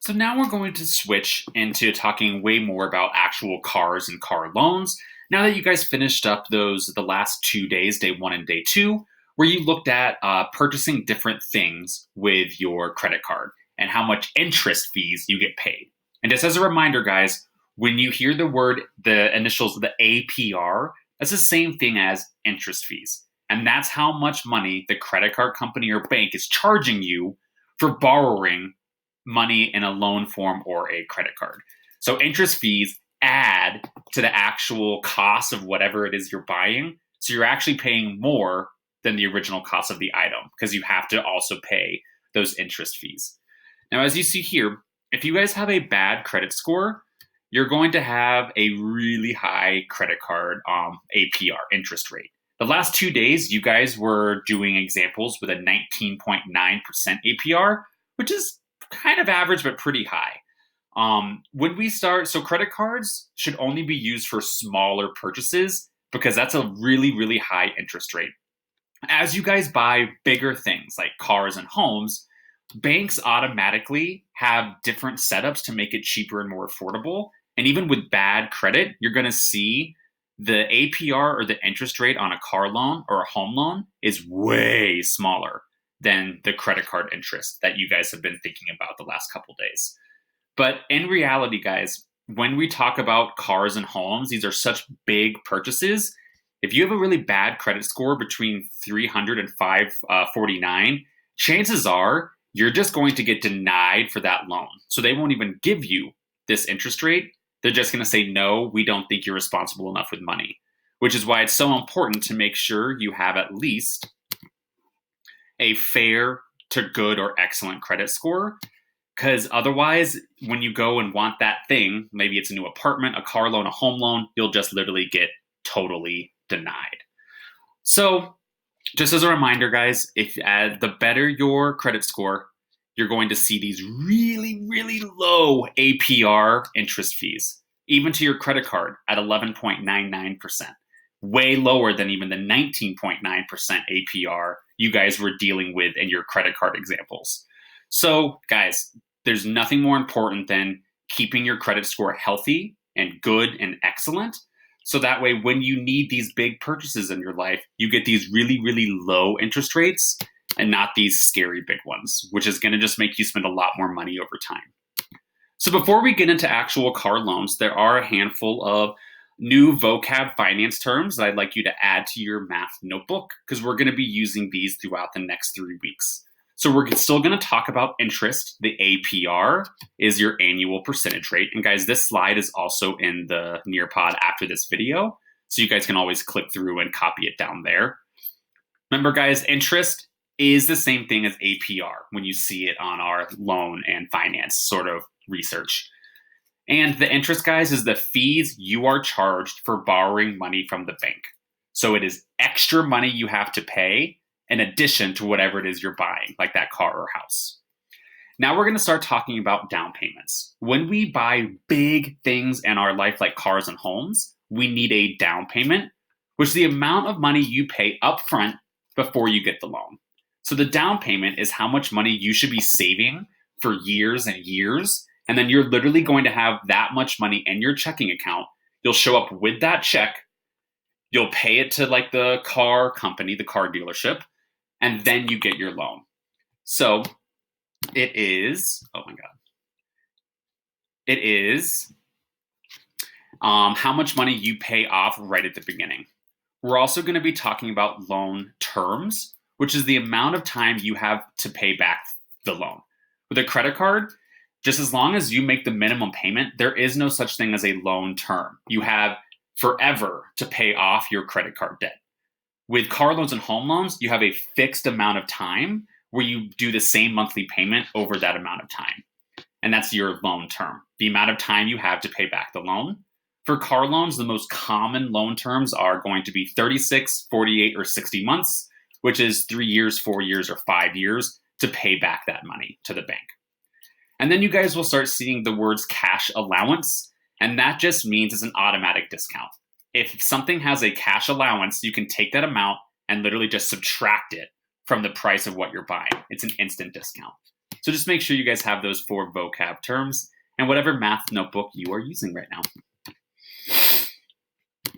So now we're going to switch into talking way more about actual cars and car loans. Now that you guys finished up the last 2 days, day one and day two, where you looked at purchasing different things with your credit card and how much interest fees you get paid. And just as a reminder, guys, when you hear the initials, the APR, that's the same thing as interest fees. And that's how much money the credit card company or bank is charging you for borrowing money in a loan form or a credit card. So interest fees add to the actual cost of whatever it is you're buying. So you're actually paying more than the original cost of the item because you have to also pay those interest fees. Now, as you see here, if you guys have a bad credit score, you're going to have a really high credit card APR interest rate. The last 2 days, you guys were doing examples with a 19.9% APR, which is kind of average, but pretty high. When we start, so credit cards should only be used for smaller purchases because that's a really, really high interest rate. As you guys buy bigger things like cars and homes, banks automatically have different setups to make it cheaper and more affordable. And even with bad credit, you're going to see the APR or the interest rate on a car loan or a home loan is way smaller than the credit card interest that you guys have been thinking about the last couple days. But in reality, guys, when we talk about cars and homes, these are such big purchases. If you have a really bad credit score between 300 and 549, chances are you're just going to get denied for that loan. So they won't even give you this interest rate. They're just going to say, no, we don't think you're responsible enough with money, which is why it's so important to make sure you have at least a fair to good or excellent credit score. Because otherwise, when you go and want that thing, maybe it's a new apartment, a car loan, a home loan, you'll just literally get totally denied. So just as a reminder, guys, if the better your credit score, you're going to see these really, really low APR interest fees, even to your credit card at 11.99%, way lower than even the 19.9% APR you guys were dealing with in your credit card examples. So, guys, there's nothing more important than keeping your credit score healthy and good and excellent. So that way, when you need these big purchases in your life, you get these really, really low interest rates and not these scary big ones, which is going to just make you spend a lot more money over time. So before we get into actual car loans, there are a handful of new vocab finance terms that I'd like you to add to your math notebook because we're going to be using these throughout the next 3 weeks. So we're still going to talk about interest. The APR is your annual percentage rate. And guys, this slide is also in the Nearpod after this video. So you guys can always click through and copy it down there. Remember, guys, interest is the same thing as APR when you see it on our loan and finance sort of research. And the interest, guys, is the fees you are charged for borrowing money from the bank. So it is extra money you have to pay in addition to whatever it is you're buying, like that car or house. Now we're going to start talking about down payments. When we buy big things in our life, like cars and homes, we need a down payment, which is the amount of money you pay upfront before you get the loan. So the down payment is how much money you should be saving for years and years. And then you're literally going to have that much money in your checking account. You'll show up with that check. You'll pay it to like the car company, the car dealership, and then you get your loan. So it is, oh my God. It is how much money you pay off right at the beginning. We're also going to be talking about loan terms, which is the amount of time you have to pay back the loan. With a credit card, just as long as you make the minimum payment, there is no such thing as a loan term. You have forever to pay off your credit card debt. With car loans and home loans, you have a fixed amount of time where you do the same monthly payment over that amount of time. And that's your loan term, the amount of time you have to pay back the loan. For car loans, the most common loan terms are going to be 36, 48, or 60 months, which is 3 years, 4 years, or 5 years to pay back that money to the bank. And then you guys will start seeing the words cash allowance, and that just means it's an automatic discount. If something has a cash allowance, you can take that amount and literally just subtract it from the price of what you're buying. It's an instant discount. So just make sure you guys have those 4 vocab terms and whatever math notebook you are using right now.